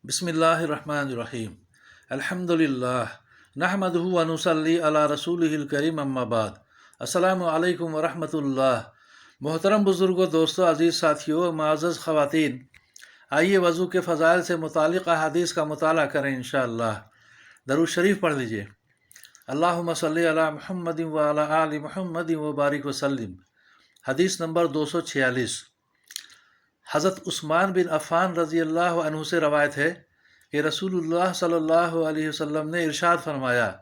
बिस्मिल्लाहिर्रहमानिर्रहीम। अल्हम्दुलिल्लाह नहमदुहु व नुसल्ली अला रसूलिहिल करीम अम्मा बाद। अस्सलामु अलैकुम व रहमतुल्लाह। मोहतरम बुज़ुर्गों, दोस्तों, अज़ीज़ साथियों, मुअज़्ज़ज़ ख़वातीन, आइए वज़ू के फ़ज़ाइल से मुतालिक़ अहादीस का मुताला करें इंशाअल्लाह। दरूद शरीफ पढ़ लीजिए। अल्लाहुम्मा सल्लि अला मुहम्मदिन व अला आलि मुहम्मदिन व बारिक व सल्लिम। हदीस नंबर 246। हज़रत उस्मान बिन अफ़्फ़ान रज़ी अल्लाह अन्हु से रवायत है कि रसूलुल्लाह सल्लल्लाहु अलैहि वसल्लम ने इरशाद फरमाया,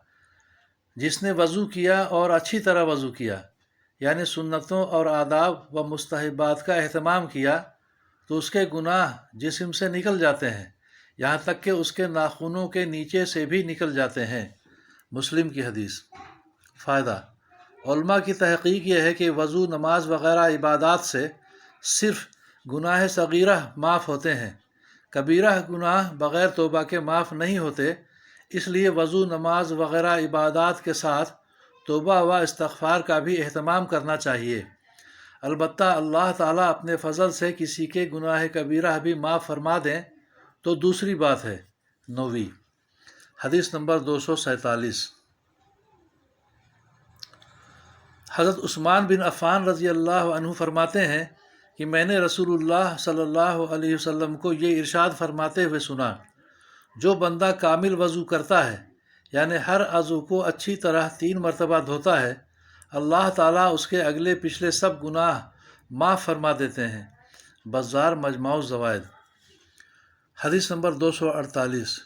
जिसने वज़ू किया और अच्छी तरह वज़ू किया, यानी सुन्नतों और आदाब व मुस्तहबात का अहतमाम किया, तो उसके गुनाह जिस्म से निकल जाते हैं, यहाँ तक कि उसके नाखूनों के नीचे से भी निकल जाते हैं। मुस्लिम की हदीस। फ़ायदा: उलमा की तहक़ीक़ यह है कि वज़ू, नमाज वग़ैरह इबादात से सिर्फ़ गुनाह सगीरा माफ़ होते हैं, कबीरा गुनाह बग़ैर तौबा के माफ़ नहीं होते। इसलिए वज़ू, नमाज वग़ैरह इबादात के साथ तौबा व इस्तिग़फ़ार का भी एहतमाम करना चाहिए। अलबत्ता अल्लाह ताला अपने फ़ज़ल से किसी के गुनाह कबीरा भी माफ़ फरमा दें तो दूसरी बात है। नौवीं हदीस नंबर 247। हज़रत उस्मान बिन अफ़्फ़ान रज़ी अल्लाह अन्हु फरमाते हैं कि मैंने रसूलुल्लाह सल्लल्लाहु अलैहि वसल्लम को ये इरशाद फरमाते हुए सुना, जो बंदा कामिल वज़ू करता है, यानी हर अज़ू को अच्छी तरह 3 मरतबा धोता है, अल्लाह ताला उसके अगले पिछले सब गुनाह माफ़ फरमा देते हैं। बज़्ज़ार मजमू ज़वाइद। हदीस नंबर 248,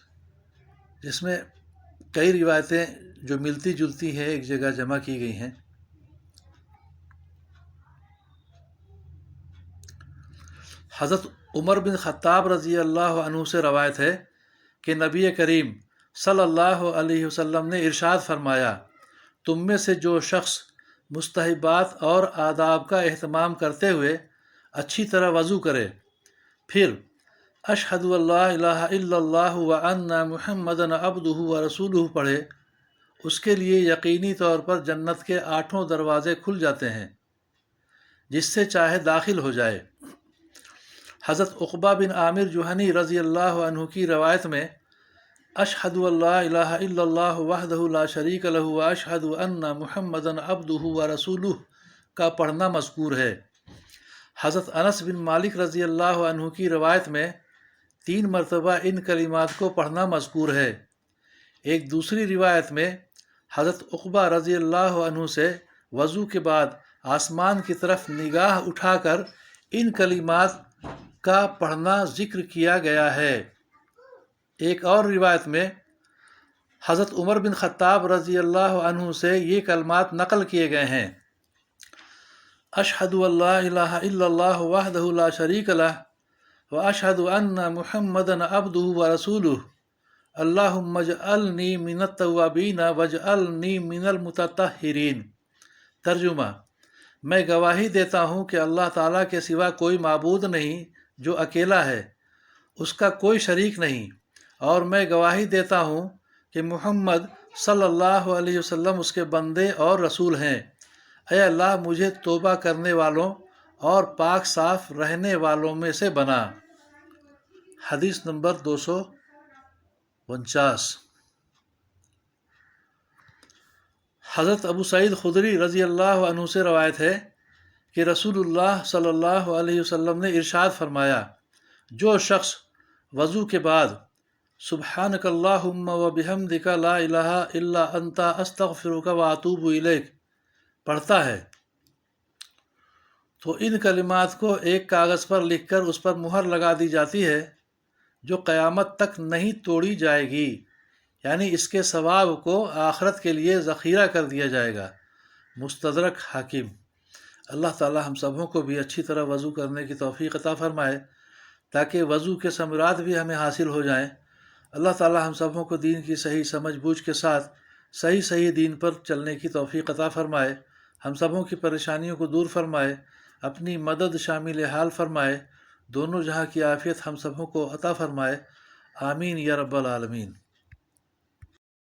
जिसमें कई रिवायतें जो मिलती जुलती हैं एक जगह जमा की गई हैं। हज़रत उमर बिन ख़त्ताब रज़ी अल्लाह अन्हु से रवायत है कि नबी करीम सल्लल्लाहु अलैहि वसल्लम ने इरशाद फरमाया, तुम में से जो शख्स मुस्तहबात और आदाब का एहतमाम करते हुए अच्छी तरह वज़ू करे, फिर अशहदु अल्ला इलाहा इल्लल्लाहु व अन्ना मुहम्मदन अब्दुहु व रसूलुहु पढ़े, उसके लिए यकीनी तौर पर जन्नत के 8 दरवाज़े खुल जाते हैं, जिससे चाहे दाखिल हो जाए। हज़रत उक़बा बिन आमिर जुहनी रज़ी अल्लाह अन्हु की रवायत में अशहदु अल्ला इलाहा इल्लल्लाहु वहदहु ला शरीक लहु व अशहदु अन्ना मुहम्मदन अब्दुहु व रसूलुहु का पढ़ना मज़कूर है। हज़रत अनस बिन मालिक रज़ी अल्लाह अन्हु की रवायत में 3 मरतबा इन कलिमात को पढ़ना मज़कूर है। एक दूसरी रिवायत में हज़रत उक़बा रज़ी अल्लाह अन्हु से वज़ू के बाद आसमान की तरफ निगाह उठाकर इन कलिमात का पढ़ना ज़िक्र किया गया है। एक और रिवायत में हज़रत उमर बिन ख़त्ताब रज़ी अल्लाह अन्हु से ये कलमात नक़ल किए गए हैं। अशहदु अल्ला इलाहा इल्लल्लाहु वहदहु ला शरीक लहु व अशहदु अन्ना मुहम्मदन अब्दुहु व रसूलुहु अल्लाहुम्मा अजअलनी मिनत तव्वाबीन वजअलनी मिनल मुतत्तहिरीन। तर्जुमा: मैं गवाही देता हूँ कि अल्लाह ताला के सिवा कोई माबूद नहीं जो अकेला है, उसका कोई शरीक नहीं, और मैं गवाही देता हूँ कि मुहम्मद सल्लल्लाहु अलैहि वसल्लम उसके बंदे और रसूल हैं। ऐ अल्लाह, मुझे तौबा करने वालों और पाक साफ रहने वालों में से बना। हदीस नंबर 249। हज़रत अबू सईद खुदरी रज़ी अल्लाह अन्हु से रवायत है कि रसूलुल्लाह सल्लल्लाहु अलैहि वसल्लम ने इरशाद फरमाया, जो शख्स वज़ू के बाद सुब्हानकल्लाहुम्मा व बिहम्दिका ला इलाहा इल्ला अंता अस्तग़फिरुका व अतूबु इलैक पढ़ता है, तो इन कलिमात को एक कागज़ पर लिखकर उस पर मुहर लगा दी जाती है, जो क़यामत तक नहीं तोड़ी जाएगी, यानी इसके सवाब को आखिरत के लिए ज़ख़ीरा कर दिया जाएगा। मुस्तदरक हाकिम। अल्लाह ताला हम सबों को भी अच्छी तरह वज़ू करने की तौफ़ीक़ अता फ़रमाए, ताकि वज़ू के समरात भी हमें हासिल हो जाएं। अल्लाह ताला हम सबों को दीन की सही समझ बूझ के साथ सही दीन पर चलने की तौफ़ीक़ अता फ़रमाए, हम सबों की परेशानियों को दूर फ़रमाए, अपनी मदद शामिल हाल फ़रमाए, दोनों जहाँ की आफ़ियत हम सबों को अता फ़रमाए। आमीन या रब्बल आलमीन।